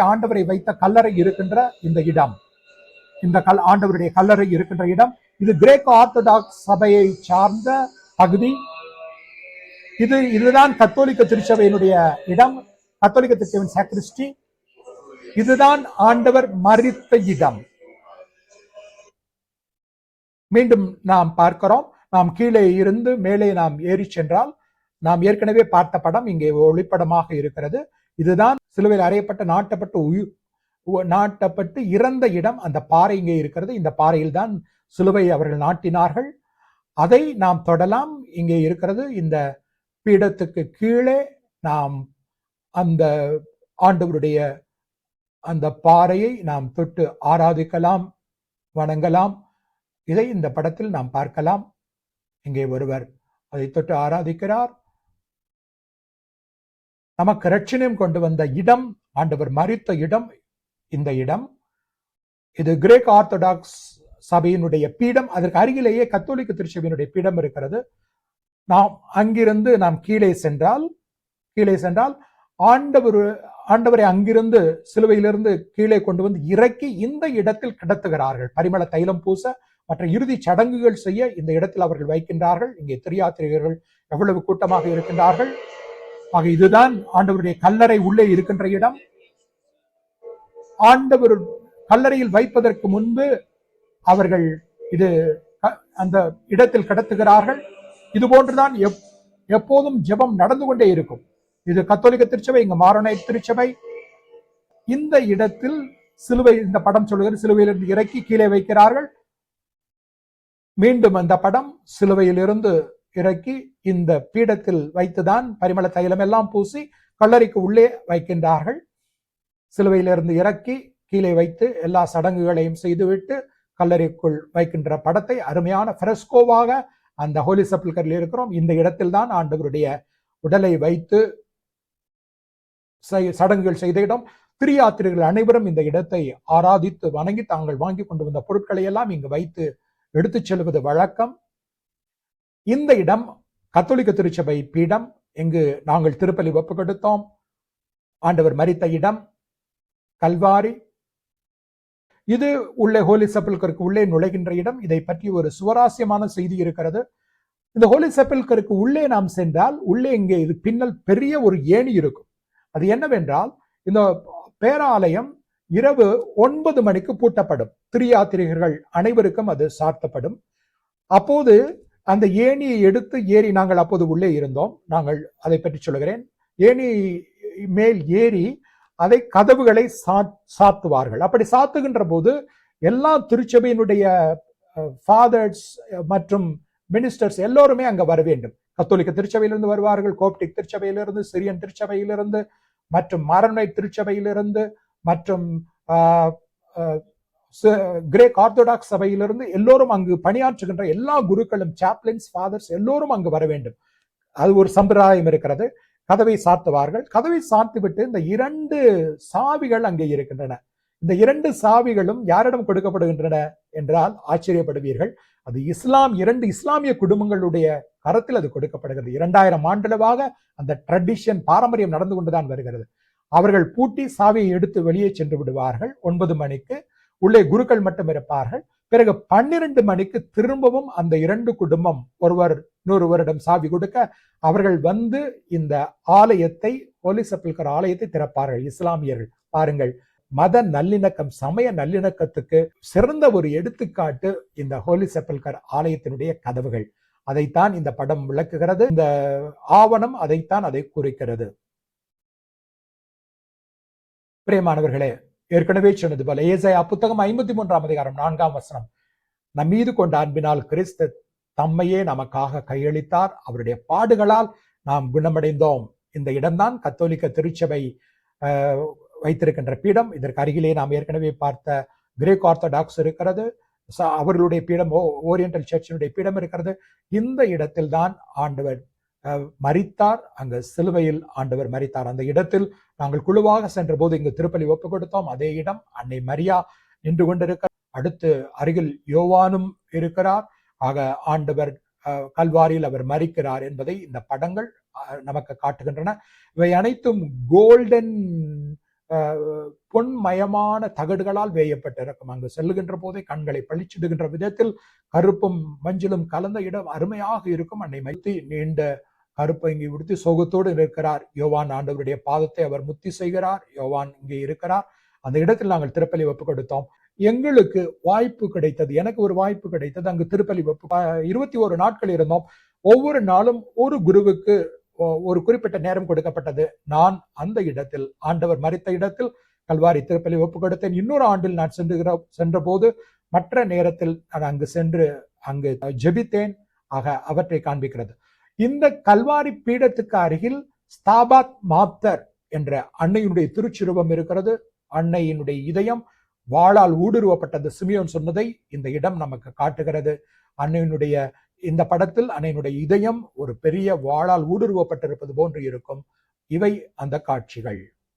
ஆண்டவரை வைத்த கல்லறை இருக்கின்ற இந்த இடம், இந்த ஆண்டவருடைய கல்லறை இருக்கின்ற இடம், இது கிரேக் ஆர்த்தடாக்ஸ் சபையை சார்ந்த பகுதி. இதுதான் கத்தோலிக்க திருச்சபையினுடைய இடம், கத்தோலிக்க திருச்சபையின் சாக்ரிஸ்டி. இதுதான் ஆண்டவர் மரித்த இடம். மீண்டும் நாம் பார்க்கிறோம். நாம் கீழே இருந்து மேலே நாம் ஏறி சென்றால் நாம் ஏற்கனவே பார்த்த படம் இங்கே ஒளிப்படமாக இருக்கிறது. இதுதான் சிலுவையில் அறையப்பட்ட நாட்டப்பட்டு இறந்த இடம். அந்த பாறை இங்கே இருக்கிறது. இந்த பாறையில் தான் சிலுவை அவர்கள் நாட்டினார்கள். அதை நாம் தொடலாம். இங்கே இருக்கிறது. இந்த பீடத்துக்கு கீழே நாம் அந்த ஆண்டவருடைய அந்த பாறையை நாம் தொட்டு ஆராதிக்கலாம், வணங்கலாம். இதை இந்த படத்தில் நாம் பார்க்கலாம். இங்கே ஒருவர் அதை தொட்டு ஆராதிக்கிறார். நமக்கு ரட்சணியம் கொண்டு வந்த இடம், ஆண்டவர் மரித்த இடம் இந்த இடம். இது கிரேக் ஆர்த்தடாக்ஸ் சபையினுடைய பீடம். அதற்கு அருகிலேயே கத்தோலிக்க திருச்சபையினுடைய பீடம் இருக்கிறது. நாம் அங்கிருந்து நாம் கீழே சென்றால் ஆண்டவரை அங்கிருந்து சிலுவையிலிருந்து கீழே கொண்டு வந்து இறக்கி இந்த இடத்தில் கிடத்துகிறார்கள். பரிமள தைலம் பூச மற்ற இறுதி சடங்குகள் செய்ய இந்த இடத்தில் அவர்கள் வைக்கின்றார்கள். இங்கே திரியாத்திரிகர்கள் எவ்வளவு கூட்டமாக இருக்கின்றார்கள். ஆக இதுதான் ஆண்டவருடைய கல்லறை உள்ளே இருக்கின்ற இடம். ஆண்டவர் கல்லறையில் வைப்பதற்கு முன்பு அவர்கள் அந்த இடத்தில் கிடத்துகிறார்கள். இது போன்றுதான் எப்போதும் ஜெபம் நடந்து கொண்டே இருக்கும். இது கத்தோலிக்க திருச்சபை, இங்க மாரோனைட் திருச்சபை. இந்த இடத்தில் சிலுவை, இந்த படம் சொல்லுகிறது, சிலுவையிலிருந்து இறக்கி கீழே வைக்கிறார்கள். மீண்டும் அந்த படம் சிலுவையிலிருந்து இறக்கி இந்த பீடத்தில் வைத்துதான் பரிமள தைலம் எல்லாம் பூசி கல்லறைக்கு உள்ளே வைக்கின்றார்கள். சிலுவையிலிருந்து இறக்கி கீழே வைத்து எல்லா சடங்குகளையும் செய்துவிட்டு கல்லறைக்குள் வைக்கின்ற படத்தை அருமையான ஃப்ரெஸ்கோவாக அந்த ஹோலி செப்பல்கரில் இருக்கிறோம். இந்த இடத்தில் தான் ஆண்டவருடைய உடலை வைத்து சடங்குகள் செய்த இடம். திரியாத்திரிகள் அனைவரும் இந்த இடத்தை ஆராதித்து வணங்கி தாங்கள் வாங்கி கொண்டு வந்த பொருட்களை எல்லாம் இங்கு வைத்து எடுத்துச் செல்வது வழக்கம். இந்த இடம் கத்தோலிக்க திருச்சபை பீடம். இங்கு நாங்கள் திருப்பலி ஒப்பு கொடுத்தோம். ஆண்டவர் மரித்த இடம் கல்வாரி. இது உள்ளே ஹோலி செப்பல்கருக்கு உள்ளே நுழைகின்ற இடம். இதை பற்றி ஒரு சுவாரஸ்யமான செய்தி இருக்கிறது. இந்த ஹோலி செப்பல்கருக்கு உள்ளே நாம் சென்றால் உள்ளே இங்கே இது பின்னல் பெரிய ஒரு ஏணி இருக்கும். அது என்னவென்றால், இந்த பேராலயம் இரவு 9 மணிக்கு பூட்டப்படும். திரியாத்திரிகர்கள் அனைவருக்கும் அது சாத்தப்படும். அப்போது அந்த ஏணியை எடுத்து ஏறி நாங்கள் அப்போது உள்ளே இருந்தோம். நாங்கள் அதை பற்றி சொல்லுகிறேன். ஏணி மேல் ஏறி அதை கதவுகளை சாத்துவார்கள். அப்படி சாத்துகின்ற போது எல்லா திருச்சபையினுடைய ஃபாதர்ஸ் மற்றும் மினிஸ்டர்ஸ் எல்லோருமே அங்க வர வேண்டும். கத்தோலிக்க திருச்சபையிலிருந்து வருவார்கள், கோப்டிக் திருச்சபையிலிருந்து, சிரியன் திருச்சபையிலிருந்து, மற்றும் மாரனைட் திருச்சபையிலிருந்து, மற்றும் கிரேக் ஆர்த்தடாக்ஸ் சபையிலிருந்து எல்லோரும் அங்கு பணியாற்றுகின்ற எல்லா குருக்களும், சாப்ளின்ஸ், ஃபாதர்ஸ் எல்லோரும் அங்கு வர வேண்டும். அது ஒரு சம்பிரதாயம் இருக்கிறது. கதவை சாத்துவார்கள். கதவை சாத்திவிட்டு இந்த 2 சாவிகள் அங்கே இருக்கின்றன. இந்த 2 சாவிகளும் யாரிடம் கொடுக்கப்படுகின்றன என்றால் ஆச்சரியப்படுவீர்கள். அது 2 இஸ்லாமிய குடும்பங்களுடைய கரத்தில் அது கொடுக்கப்படுகிறது. 2000 ஆண்டுகளாக அந்த ட்ரெடிஷன், பாரம்பரியம் நடந்து கொண்டுதான் வருகிறது. அவர்கள் பூட்டி சாவியை எடுத்து வெளியே சென்று விடுவார்கள். 9 மணிக்கு உள்ளே குருக்கள் மட்டும் இருப்பார்கள். பிறகு 12 மணிக்கு திரும்பவும் அந்த 2 குடும்பம் இன்னொருவரிடம் சாவி கொடுக்க அவர்கள் வந்து இந்த ஆலயத்தை, ஹோலி செப்பல்கர் ஆலயத்தை திறப்பார்கள். இஸ்லாமியர்கள் பாருங்கள், மத நல்லிணக்கம், சமய நல்லிணக்கத்துக்கு சிறந்த ஒரு எடுத்துக்காட்டு இந்த ஹோலி செப்பல்கர் ஆலயத்தினுடைய கதவுகள். அதைத்தான் இந்த படம் விளக்குகிறது. இந்த ஆவணம் அதைத்தான் அதை குறிக்கிறது. பிரியமானவர்களே, ஏற்கனவே சொன்னது போல ஏசாயா புத்தகம் 53ஆம் அதிகாரம் 4ஆம் வசனம், நம் மீது கொண்ட அன்பினால் கிறிஸ்து தம்மையே நமக்காக கையளித்தார், அவருடைய பாடுகளால் நாம் குணமடைந்தோம். இந்த இடம்தான் கத்தோலிக்க திருச்சபை வைத்திருக்கின்ற பீடம். இதற்கு அருகிலே நாம் ஏற்கனவே பார்த்த கிரேக் ஆர்த்தடாக்ஸ் இருக்கிறது. அவர்களுடைய பீடம், ஓரியண்டல் சர்ச்சினுடைய பீடம் இருக்கிறது. இந்த இடத்தில் தான் ஆண்டவர் மரித்தார். அங்கு சிலுவையில் ஆண்டவர் மரித்தார். அந்த இடத்தில் நாங்கள் குழுவாக சென்ற போது இங்கு திருப்பலி ஒப்பு கொடுத்தோம். அதே இடம் அன்னை மரியா நின்று கொண்டிருக்கிறார். அடுத்து அருகில் யோவானும் இருக்கிறார். ஆக ஆண்டவர் கல்வாரியில் அவர் மரிக்கிறார் என்பதை இந்த படங்கள் நமக்கு காட்டுகின்றன. இவை அனைத்தும் கோல்டன் பொன்மயமான தகடுகளால் வேயப்பட்டிருக்கும். அங்கு செல்லுகின்ற போதே கண்களை பளிச்சிடுகின்ற விதத்தில் கருப்பும் மஞ்சளும் கலந்த இடம் அருமையாக இருக்கும். அன்னை மைத்தி நீண்ட கருப்பை இங்கே உடுத்தி சோகத்தோடு இருக்கிறார். யோவான் ஆண்டவருடைய பாதத்தை அவர் முத்தி செய்கிறார். யோவான் இங்கே இருக்கிறார். அந்த இடத்தில் நாங்கள் திருப்பலி ஒப்பு கொடுத்தோம். எங்களுக்கு வாய்ப்பு கிடைத்தது, எனக்கு ஒரு வாய்ப்பு கிடைத்தது. அங்கு திருப்பலி ஒப்பு 21 நாட்கள் இருந்தோம். ஒவ்வொரு நாளும் ஒரு குருவுக்கு ஒரு குறிப்பிட்ட நேரம் கொடுக்கப்பட்டது. நான் அந்த இடத்தில், ஆண்டவர் மரித்த இடத்தில் கல்வாரி திருப்பலி ஒப்பு கொடுத்தேன். இன்னொரு ஆண்டில் நான் சென்ற போது மற்ற நேரத்தில் நான் அங்கு சென்று அங்கு ஜெபித்தேன். ஆக அவற்றை காண்பிக்கிறது. இந்த கல்வாரி பீடத்துக்கு அருகில் ஸ்தாபாத் மாப்தர் என்ற அன்னையினுடைய திருச்சிருவம் இருக்கிறது. அன்னையினுடைய இதயம் வாளால் ஊடுருவப்பட்டது. சிமியோன் சொன்னதை இந்த இடம் நமக்கு காட்டுகிறது. அன்னையினுடைய இந்த படத்தில் அன்னையினுடைய இதயம் ஒரு பெரிய வாளால் ஊடுருவப்பட்டிருப்பது போன்று இருக்கும். இவை அந்த காட்சிகள்.